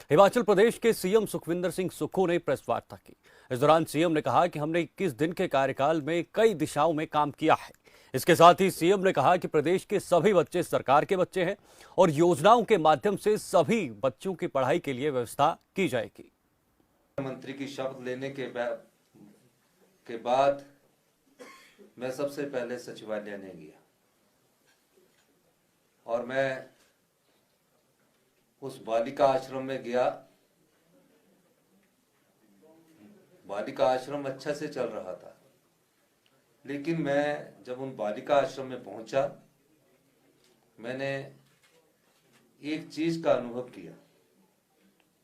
हिमाचल प्रदेश के सीएम सुखविंदर सिंह सुक्खू ने प्रेस वार्ता की। इस दौरान सीएम ने कहा कि हमने 21 दिन के कार्यकाल में कई दिशाओं में काम किया है। इसके साथ ही सीएम ने कहा कि प्रदेश के सभी बच्चे सरकार के बच्चे हैं और योजनाओं के माध्यम से सभी बच्चों की पढ़ाई के लिए व्यवस्था की जाएगी। मंत्री की शपथ लेने के बाद मैं सबसे पहले सचिवालय ने गया और मैं उस बालिका आश्रम में गया। बालिका आश्रम अच्छा से चल रहा था, लेकिन मैं जब उन बालिका आश्रम में पहुंचा, मैंने एक चीज का अनुभव किया।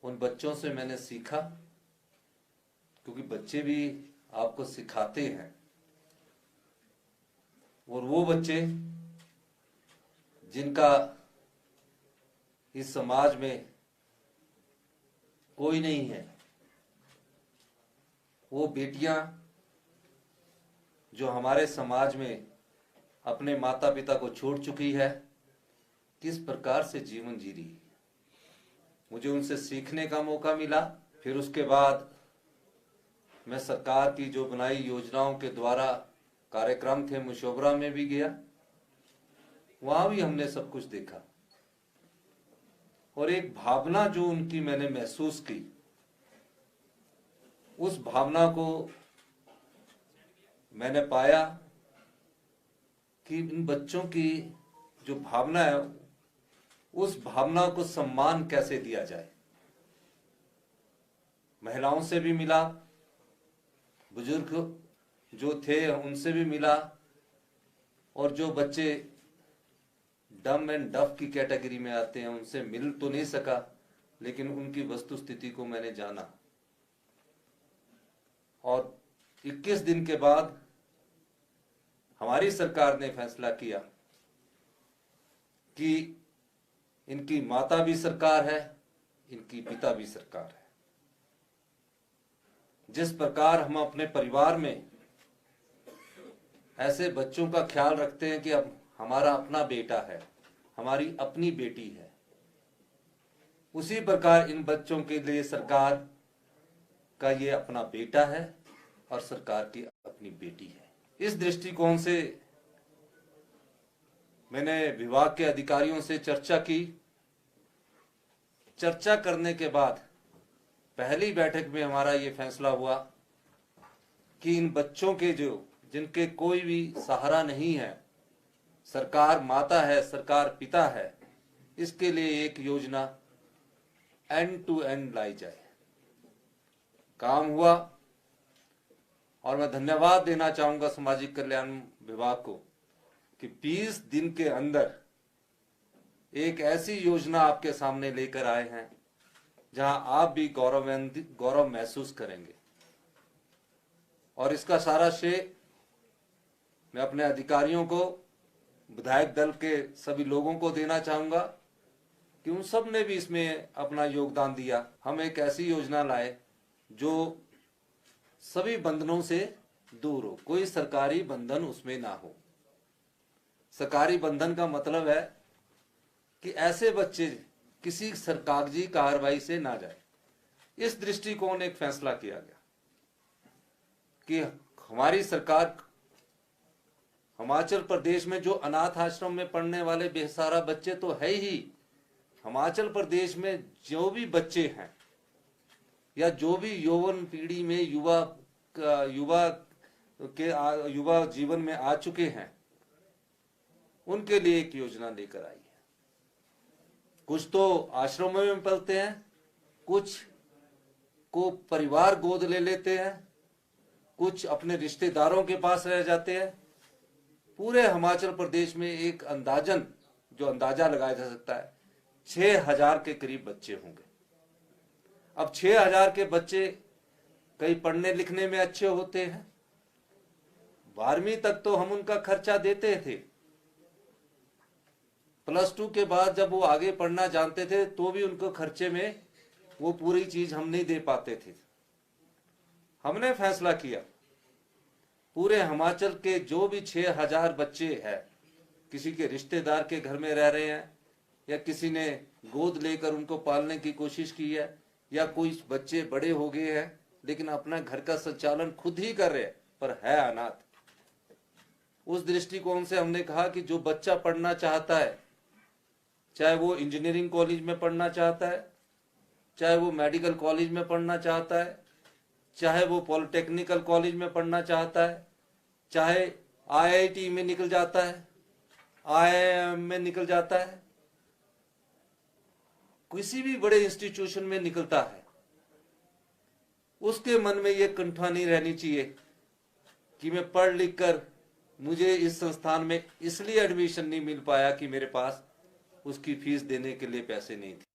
उन बच्चों से मैंने सीखा, क्योंकि बच्चे भी आपको सिखाते हैं। और वो बच्चे जिनका इस समाज में कोई नहीं है, वो बेटियां जो हमारे समाज में अपने माता पिता को छोड़ चुकी है, किस प्रकार से जीवन जी रही है, मुझे उनसे सीखने का मौका मिला। फिर उसके बाद मैं सरकार की जो बनाई योजनाओं के द्वारा कार्यक्रम थे, मशोबरा में भी गया। वहां भी हमने सब कुछ देखा और एक भावना जो उनकी मैंने महसूस की, उस भावना को मैंने पाया कि इन बच्चों की जो भावना है, उस भावना को सम्मान कैसे दिया जाए। महिलाओं से भी मिला, बुजुर्ग जो थे उनसे भी मिला, और जो बच्चे डम एंड डफ की कैटेगरी में आते हैं उनसे मिल तो नहीं सका, लेकिन उनकी वस्तु स्थिति को मैंने जाना। और 21 दिन के बाद हमारी सरकार ने फैसला किया कि इनकी माता भी सरकार है, इनकी पिता भी सरकार है। जिस प्रकार हम अपने परिवार में ऐसे बच्चों का ख्याल रखते हैं कि अब हमारा अपना बेटा है, हमारी अपनी बेटी है, उसी प्रकार इन बच्चों के लिए सरकार का ये अपना बेटा है और सरकार की अपनी बेटी है। इस दृष्टिकोण से मैंने विभाग के अधिकारियों से चर्चा की। चर्चा करने के बाद पहली बैठक में हमारा ये फैसला हुआ कि इन बच्चों के जिनके कोई भी सहारा नहीं है, सरकार माता है, सरकार पिता है, इसके लिए एक योजना एंड टू एंड लाई जाए। काम हुआ और मैं धन्यवाद देना चाहूंगा सामाजिक कल्याण विभाग को कि 20 दिन के अंदर एक ऐसी योजना आपके सामने लेकर आए हैं जहां आप भी गौरव महसूस करेंगे। और इसका सारा श्रेय मैं अपने अधिकारियों को, विधायक दल के सभी लोगों को देना चाहूंगा कि उन सब ने भी इसमें अपना योगदान दिया। हम एक ऐसी योजना लाए जो सभी बंधनों से दूर हो, कोई सरकारी बंधन उसमें ना हो। सरकारी बंधन का मतलब है कि ऐसे बच्चे किसी सरकागजी कार्रवाई से ना जाए। इस दृष्टिकोण एक फैसला किया गया कि हमारी सरकार हिमाचल प्रदेश में जो अनाथ आश्रम में पढ़ने वाले बेसहारा बच्चे तो है ही, हिमाचल प्रदेश में जो भी बच्चे हैं या जो भी यौवन पीढ़ी में युवा जीवन में आ चुके हैं, उनके लिए एक योजना लेकर आई है। कुछ तो आश्रमों में पलते हैं, कुछ को परिवार गोद ले लेते हैं, कुछ अपने रिश्तेदारों के पास रह जाते हैं। पूरे हिमाचल प्रदेश में एक अंदाजा लगाया जा सकता है 6000 के करीब बच्चे होंगे। अब 6000 के बच्चे कई पढ़ने लिखने में अच्छे होते हैं, 12वीं तक तो हम उनका खर्चा देते थे। +2 के बाद जब वो आगे पढ़ना जानते थे तो भी उनको खर्चे में वो पूरी चीज हम नहीं दे पाते थे। हमने फैसला किया पूरे हिमाचल के जो भी 6000 बच्चे हैं, किसी के रिश्तेदार के घर में रह रहे हैं या किसी ने गोद लेकर उनको पालने की कोशिश की है, या कोई बच्चे बड़े हो गए हैं लेकिन अपना घर का संचालन खुद ही कर रहे हैं पर है अनाथ। उस दृष्टिकोण से हमने कहा कि जो बच्चा पढ़ना चाहता है, चाहे वो इंजीनियरिंग कॉलेज में पढ़ना चाहता है, चाहे वो मेडिकल कॉलेज में पढ़ना चाहता है, चाहे वो पॉलिटेक्निकल कॉलेज में पढ़ना चाहता है, चाहे आईआईटी में निकल जाता है, आईआईएम में निकल जाता है, किसी भी बड़े इंस्टीट्यूशन में निकलता है, उसके मन में यह कंठा नहीं रहनी चाहिए कि मैं पढ़ लिख कर मुझे इस संस्थान में इसलिए एडमिशन नहीं मिल पाया कि मेरे पास उसकी फीस देने के लिए पैसे नहीं थे।